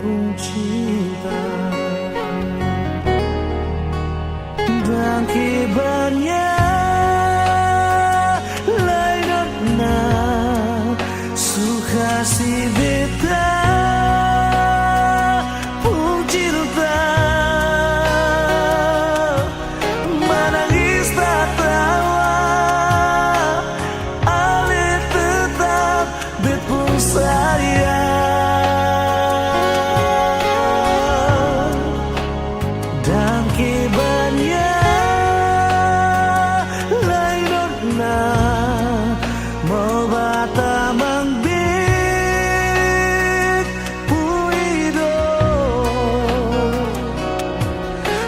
pun cinta. Dan kibarnya lain suka si beta pun cinta. Menangis tak tawa, ale tetap bet pun sayang. Dan kibarnya mau bata mangbit puido,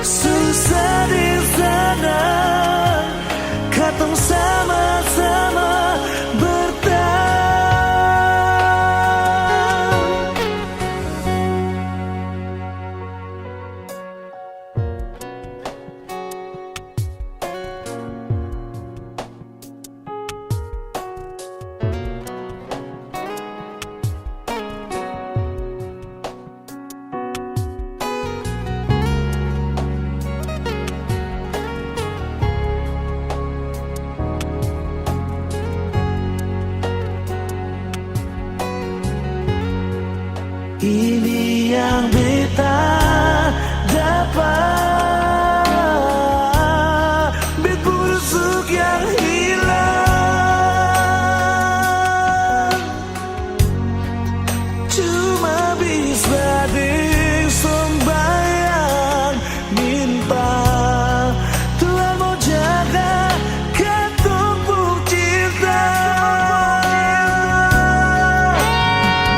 susah di sana katong sama-sama bertahan. Ini yang beta dapat, bet busuk yang hilang. Cuma bisa disombayang, minta Tuhan mau jaga ketupuk cinta.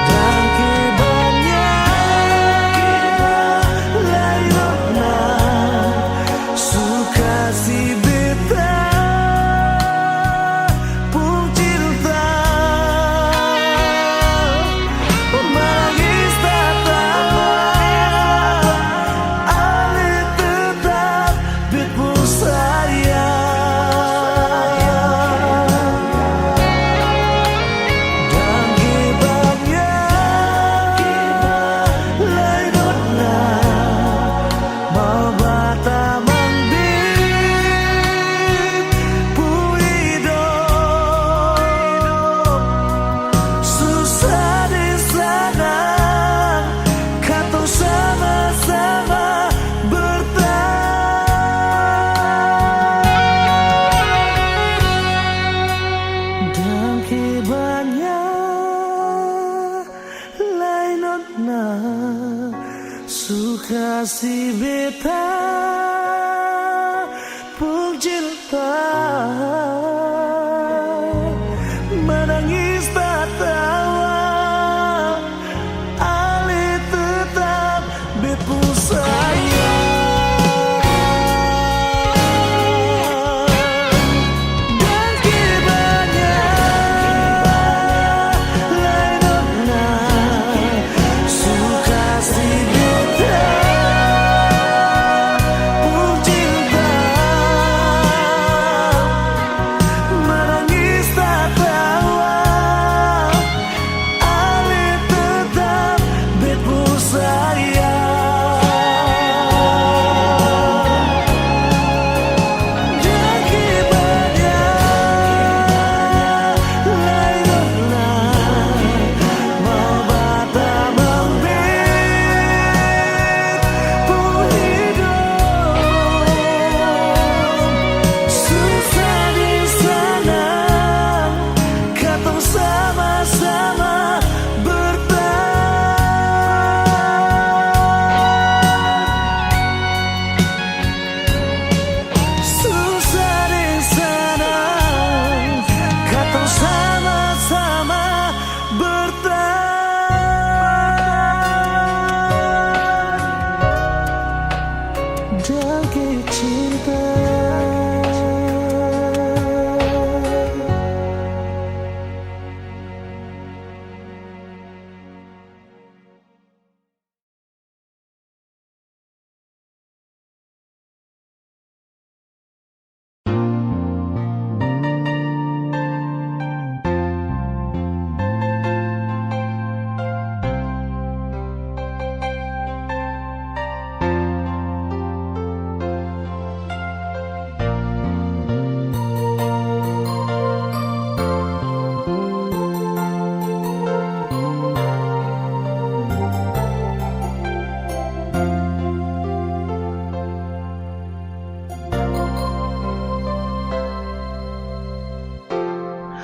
Dan kibarnya lain cinta menangis tak tawa, Ali tetap bepu sayang. Dan kibanya lain ona suka si beta pun cinta menangis tak tawa, Ali tetap bepu sayang. Dan kibanya lain ona mau bata membet pun hidup susah di sana, katong sama-sama susah di sana, katong sama-sama Dangke cinta.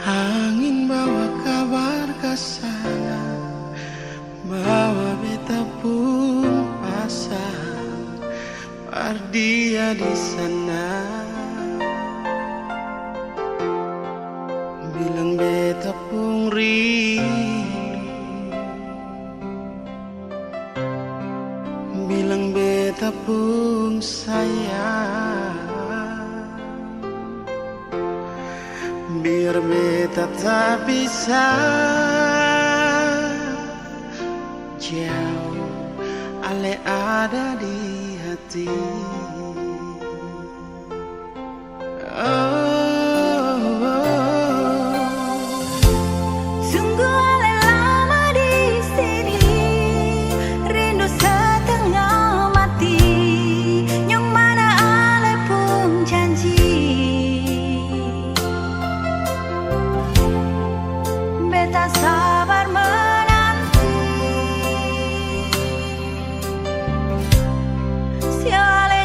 Angin bawa kabar ke sana, bawa beta pun pasang, dia di sana. Bilang beta pun rindu, bilang beta pun sayang. Biar beta tak bisa jauh, Ale ada di hati. Sungguh Ale lama di sini, rindu setengah mati. Yang mana Ale pun janji beta sabar menanti. Si Ale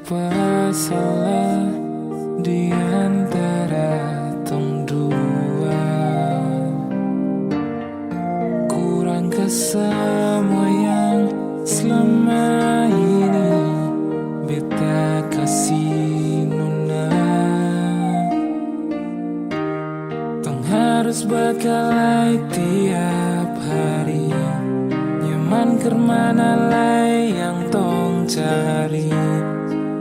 serba salah di antara tong dua. Kurang ke semua yang selama ini beta kasih nona. Tong harus bakalai tiap hari, nyaman kermana lai yang tong cari.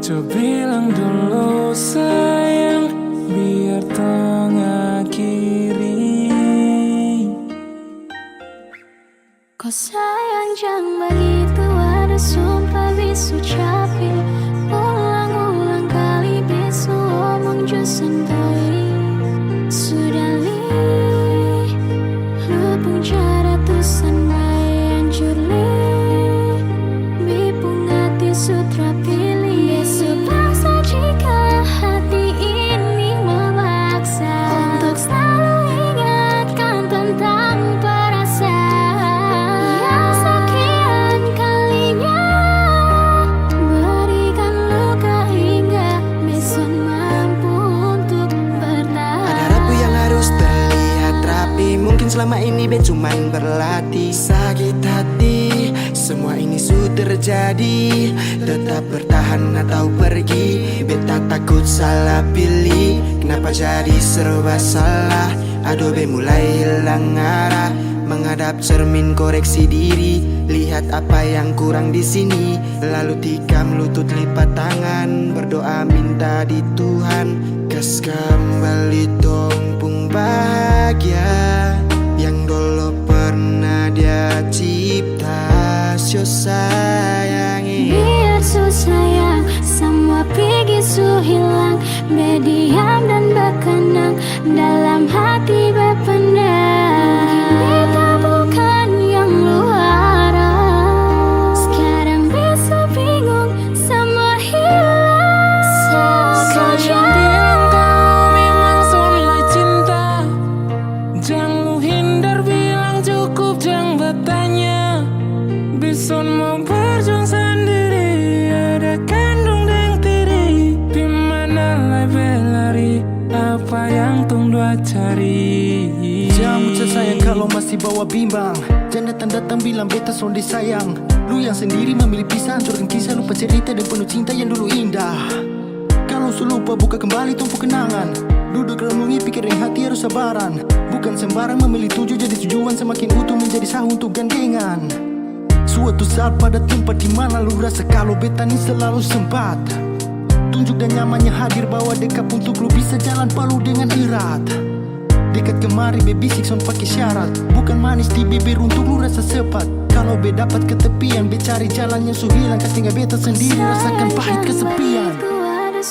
Coba bilang dulu sayang, biar tong akhiri. Kau sayang jangan begitu, ada sumpah bisu capi. Ulang-ulang kali bisu omong jusan toi. Sudah li lupung cara tusan bayan jurli. Bipung hati sutra pilih. Besok paksa jika hati ini memaksa untuk selalu ingatkan tentang perasaan yang sekian kalinya berikan luka hingga besok mampu untuk bertahan. Ada rapi yang harus terlihat rapi, mungkin selama ini bet cuman berlatih. Sakit hati, semua ini sudah terjadi. Tetap bertahan atau pergi, beta takut salah pilih. Kenapa jadi serba salah? Aduh be mulai hilang arah. Menghadap cermin koreksi diri, lihat apa yang kurang di sini. Lalu tikam lutut lipat tangan, berdoa minta di Tuhan. Kas kembali tompung bahagia yang dulu pernah dia cipta. Syo sayangi, Biar su sayang, semua pergi su hilang. Berdiam dan berkenang, dalam hati berpendam. Beta bukan yang luaran, sekarang bisa bingung, semua hilang. Sayang bilang kau memang soleh cinta, jangan lu hindar bilang cukup jangan bertanya. Bison mau berjuang sendiri, ada kandung dan tiri. Dimana lai berlari, apa yang tong dua cari. Jangan ucap sayang kalau masih bawa bimbang. Jangan datang-datang bilang beta sonde sayang. Lu yang sendiri memilih pisah, hancurkan kisah, lupa cerita dan penuh cinta yang dulu indah. Kalau su lupa buka kembali tumpu kenangan. Duduk renungi pikirin hati harus sabaran. Bukan sembarang memilih tujuh jadi tujuan, semakin utuh menjadi sah untuk gandengan. Suatu saat pada tempat di mana lu rasa kalau beta ni selalu sempat. Tunjuk dan nyamannya hadir, bawa dekat untuk lu bisa jalan palu dengan erat. Dekat kemari baby six on pakai syarat, bukan manis di bibir untuk lu rasa sepat. Kalau be dapat ketepian, be cari jalan yang su hilang, tinggal beta sendiri rasakan pahit kesepian. Sayang, jangan begitu, ada